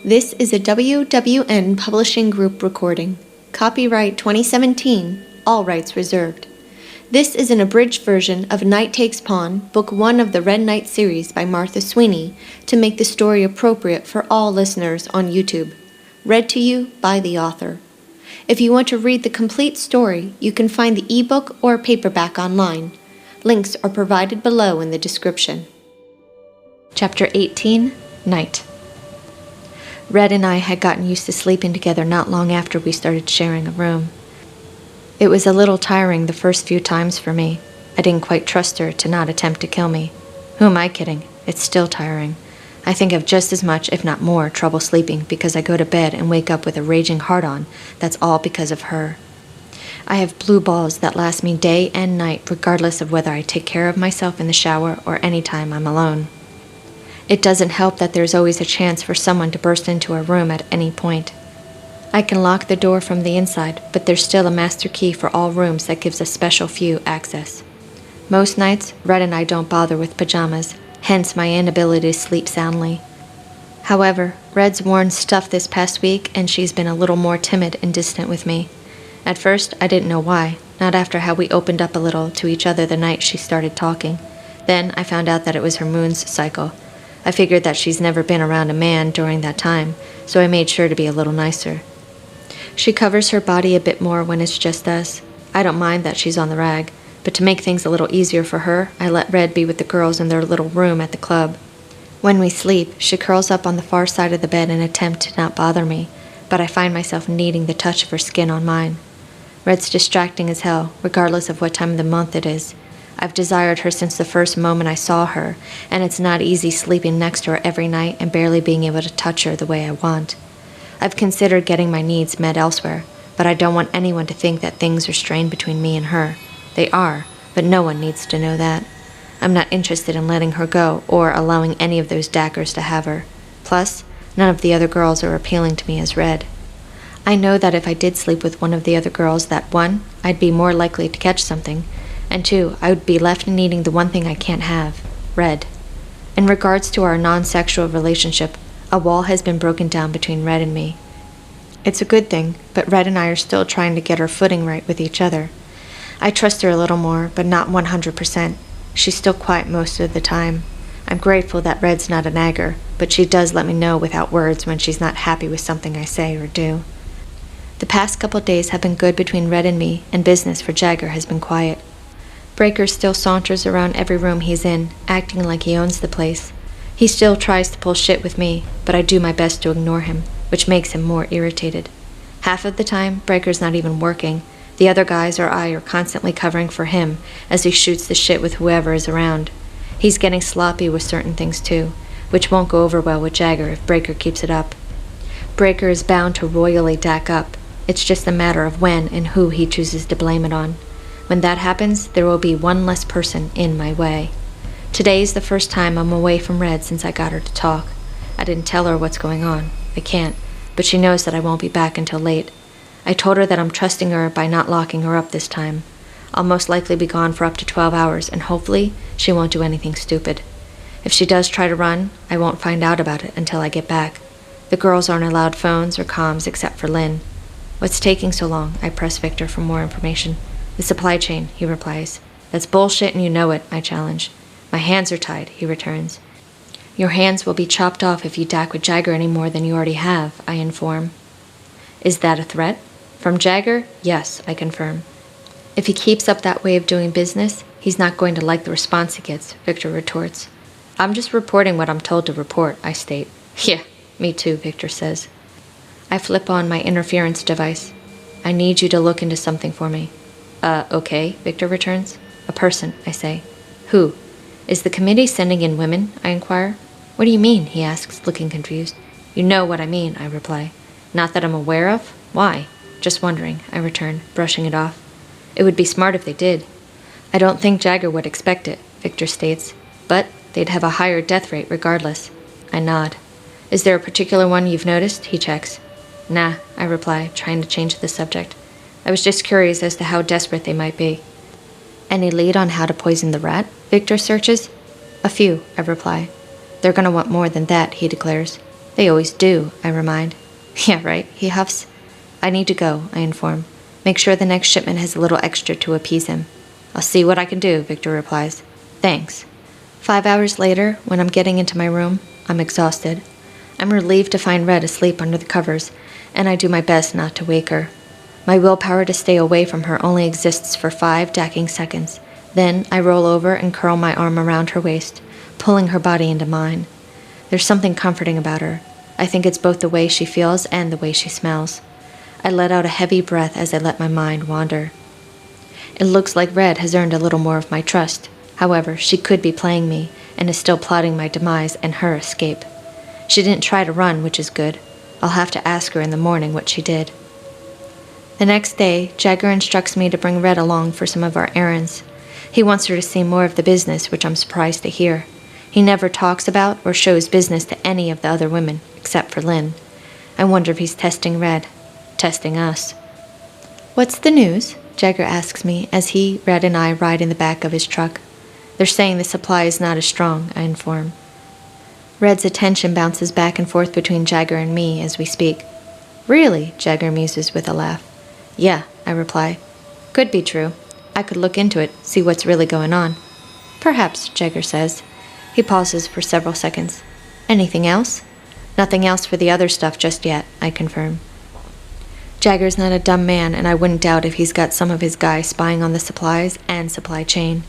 This is a WWN Publishing Group recording. Copyright 2017, all rights reserved. This is an abridged version of Night Takes Pawn, Book 1 of the Red Knight series by Martha Sweeney, to make the story appropriate for all listeners on YouTube. Read to you by the author. If you want to read the complete story, you can find the ebook or paperback online. Links are provided below in the description. Chapter 18, Night. Red and I had gotten used to sleeping together not long after we started sharing a room. It was a little tiring the first few times for me. I didn't quite trust her to not attempt to kill me. Who am I kidding? It's still tiring. I think I've just as much, if not more, trouble sleeping because I go to bed and wake up with a raging heart-on. That's all because of her. I have blue balls that last me day and night regardless of whether I take care of myself in the shower or any time I'm alone. It doesn't help that there's always a chance for someone to burst into our room at any point. I can lock the door from the inside, but there's still a master key for all rooms that gives a special few access. Most nights, Red and I don't bother with pajamas, hence my inability to sleep soundly. However, Red's worn stuff this past week, and she's been a little more timid and distant with me. At first, I didn't know why, not after how we opened up a little to each other the night she started talking. Then I found out that it was her moon's cycle. I figured that she's never been around a man during that time, so I made sure to be a little nicer. She covers her body a bit more when it's just us. I don't mind that she's on the rag, but to make things a little easier for her, I let Red be with the girls in their little room at the club. When we sleep, she curls up on the far side of the bed in an attempt to not bother me, but I find myself needing the touch of her skin on mine. Red's distracting as hell, regardless of what time of the month it is. I've desired her since the first moment I saw her, and it's not easy sleeping next to her every night and barely being able to touch her the way I want. I've considered getting my needs met elsewhere, but I don't want anyone to think that things are strained between me and her. They are, but no one needs to know that. I'm not interested in letting her go or allowing any of those daggers to have her. Plus, none of the other girls are appealing to me as Red. I know that if I did sleep with one of the other girls, that 1, I'd be more likely to catch something, and 2, I would be left needing the one thing I can't have, Red. In regards to our non-sexual relationship, a wall has been broken down between Red and me. It's a good thing, but Red and I are still trying to get our footing right with each other. I trust her a little more, but not 100%. She's still quiet most of the time. I'm grateful that Red's not a nagger, but she does let me know without words when she's not happy with something I say or do. The past couple days have been good between Red and me, and business for Jagger has been quiet. Breaker still saunters around every room he's in, acting like he owns the place. He still tries to pull shit with me, but I do my best to ignore him, which makes him more irritated. Half of the time, Breaker's not even working. The other guys or I are constantly covering for him as he shoots the shit with whoever is around. He's getting sloppy with certain things too, which won't go over well with Jagger if Breaker keeps it up. Breaker is bound to royally dack up. It's just a matter of when and who he chooses to blame it on. When that happens, there will be one less person in my way. Today is the first time I'm away from Red since I got her to talk. I didn't tell her what's going on. I can't, but she knows that I won't be back until late. I told her that I'm trusting her by not locking her up this time. I'll most likely be gone for up to 12 hours, and hopefully she won't do anything stupid. If she does try to run, I won't find out about it until I get back. The girls aren't allowed phones or comms except for Lynn. What's taking so long? I press Victor for more information. The supply chain, he replies. That's bullshit and you know it, I challenge. My hands are tied, he returns. Your hands will be chopped off if you dack with Jagger any more than you already have, I inform. Is that a threat? From Jagger? Yes, I confirm. If he keeps up that way of doing business, he's not going to like the response he gets, Victor retorts. I'm just reporting what I'm told to report, I state. Yeah, me too, Victor says. I flip on my interference device. I need you to look into something for me. Okay, Victor returns. A person, I say. Who? Is the committee sending in women? I inquire. What do you mean? He asks, looking confused. You know what I mean, I reply. Not that I'm aware of? Why? Just wondering, I return, brushing it off. It would be smart if they did. I don't think Jagger would expect it, Victor states, but they'd have a higher death rate regardless. I nod. Is there a particular one you've noticed? He checks. Nah, I reply, trying to change the subject. I was just curious as to how desperate they might be. Any lead on how to poison the rat? Victor searches. A few, I reply. They're going to want more than that, he declares. They always do, I remind. Yeah, right, he huffs. I need to go, I inform. Make sure the next shipment has a little extra to appease him. I'll see what I can do, Victor replies. Thanks. 5 hours later, when I'm getting into my room, I'm exhausted. I'm relieved to find Red asleep under the covers, and I do my best not to wake her. My willpower to stay away from her only exists for 5 dacking seconds. Then I roll over and curl my arm around her waist, pulling her body into mine. There's something comforting about her. I think it's both the way she feels and the way she smells. I let out a heavy breath as I let my mind wander. It looks like Red has earned a little more of my trust. However, she could be playing me and is still plotting my demise and her escape. She didn't try to run, which is good. I'll have to ask her in the morning what she did. The next day, Jagger instructs me to bring Red along for some of our errands. He wants her to see more of the business, which I'm surprised to hear. He never talks about or shows business to any of the other women, except for Lynn. I wonder if he's testing Red. Testing us. What's the news? Jagger asks me as he, Red, and I ride in the back of his truck. They're saying the supply is not as strong, I inform. Red's attention bounces back and forth between Jagger and me as we speak. Really? Jagger muses with a laugh. Yeah, I reply. Could be true. I could look into it, see what's really going on. Perhaps, Jagger says. He pauses for several seconds. Anything else? Nothing else for the other stuff just yet, I confirm. Jagger's not a dumb man, and I wouldn't doubt if he's got some of his guys spying on the supplies and supply chain.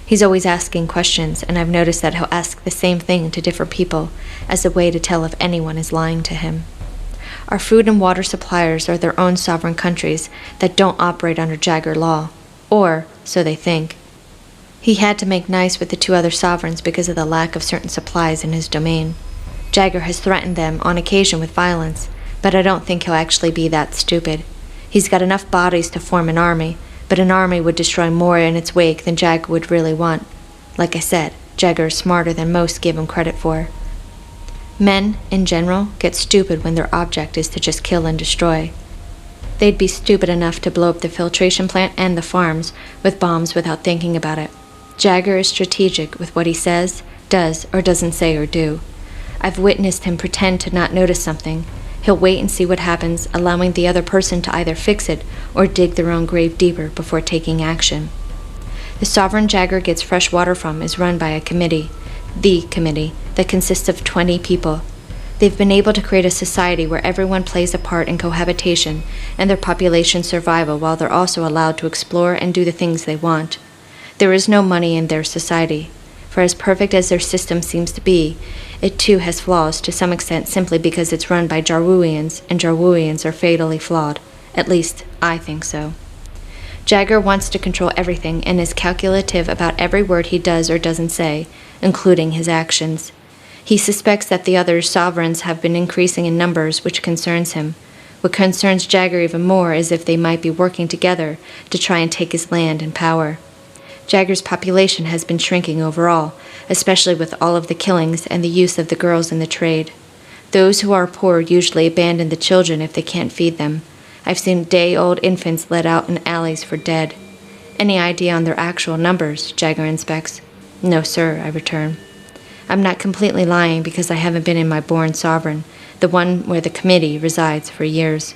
He's always asking questions, and I've noticed that he'll ask the same thing to different people as a way to tell if anyone is lying to him. Our food and water suppliers are their own sovereign countries that don't operate under Jagger law, or so they think. He had to make nice with the 2 other sovereigns because of the lack of certain supplies in his domain. Jagger has threatened them on occasion with violence, but I don't think he'll actually be that stupid. He's got enough bodies to form an army, but an army would destroy more in its wake than Jagger would really want. Like I said, Jagger is smarter than most give him credit for. Men, in general, get stupid when their object is to just kill and destroy. They'd be stupid enough to blow up the filtration plant and the farms with bombs without thinking about it. Jagger is strategic with what he says, does, or doesn't say or do. I've witnessed him pretend to not notice something. He'll wait and see what happens, allowing the other person to either fix it or dig their own grave deeper before taking action. The sovereign Jagger gets fresh water from is run by a committee, the committee, that consists of 20 people. They've been able to create a society where everyone plays a part in cohabitation and their population's survival while they're also allowed to explore and do the things they want. There is no money in their society. For as perfect as their system seems to be, it too has flaws to some extent simply because it's run by Jaruians, and Jaruians are fatally flawed. At least, I think so. Jagger wants to control everything and is calculative about every word he does or doesn't say, including his actions. He suspects that the other sovereigns have been increasing in numbers, which concerns him. What concerns Jagger even more is if they might be working together to try and take his land and power. Jagger's population has been shrinking overall, especially with all of the killings and the use of the girls in the trade. Those who are poor usually abandon the children if they can't feed them. I've seen day-old infants let out in alleys for dead. Any idea on their actual numbers? Jagger inspects. No, sir, I return. I'm not completely lying because I haven't been in my born sovereign, the one where the committee resides, for years.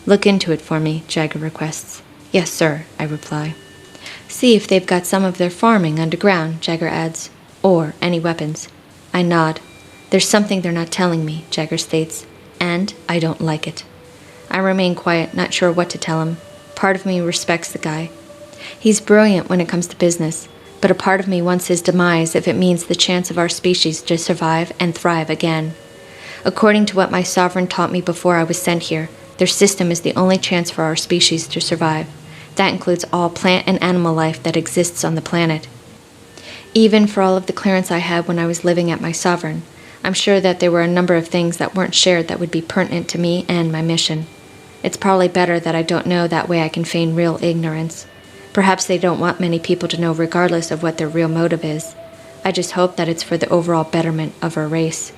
Look into it for me, Jagger requests. Yes, sir, I reply. See if they've got some of their farming underground, Jagger adds. Or any weapons. I nod. There's something they're not telling me, Jagger states, and I don't like it. I remain quiet, not sure what to tell him. Part of me respects the guy. He's brilliant when it comes to business, but a part of me wants his demise if it means the chance of our species to survive and thrive again. According to what my sovereign taught me before I was sent here, their system is the only chance for our species to survive. That includes all plant and animal life that exists on the planet. Even for all of the clearance I had when I was living at my sovereign, I'm sure that there were a number of things that weren't shared that would be pertinent to me and my mission. It's probably better that I don't know, that way I can feign real ignorance. Perhaps they don't want many people to know regardless of what their real motive is. I just hope that it's for the overall betterment of our race.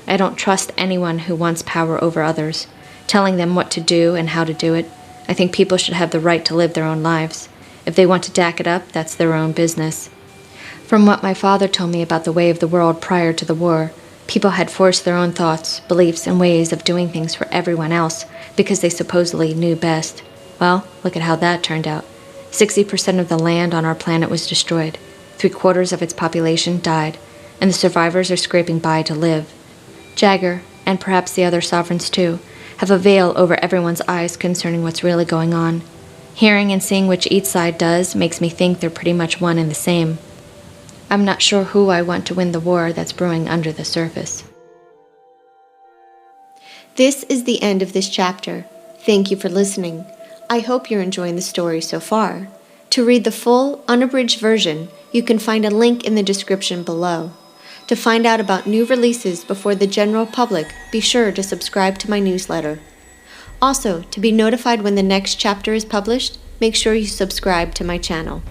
I don't trust anyone who wants power over others, telling them what to do and how to do it. I think people should have the right to live their own lives. If they want to dack it up, that's their own business. From what my father told me about the way of the world prior to the war, People had forced their own thoughts, beliefs, and ways of doing things for everyone else because they supposedly knew best. Well, look at how that turned out. 60% of the land on our planet was destroyed. 3/4 of its population died, and the survivors are scraping by to live. Jagger, and perhaps the other sovereigns too, have a veil over everyone's eyes concerning what's really going on. Hearing and seeing which each side does makes me think they're pretty much one and the same. I'm not sure who I want to win the war that's brewing under the surface. This is the end of this chapter. Thank you for listening. I hope you're enjoying the story so far. To read the full, unabridged version, you can find a link in the description below. To find out about new releases before the general public, be sure to subscribe to my newsletter. Also, to be notified when the next chapter is published, make sure you subscribe to my channel.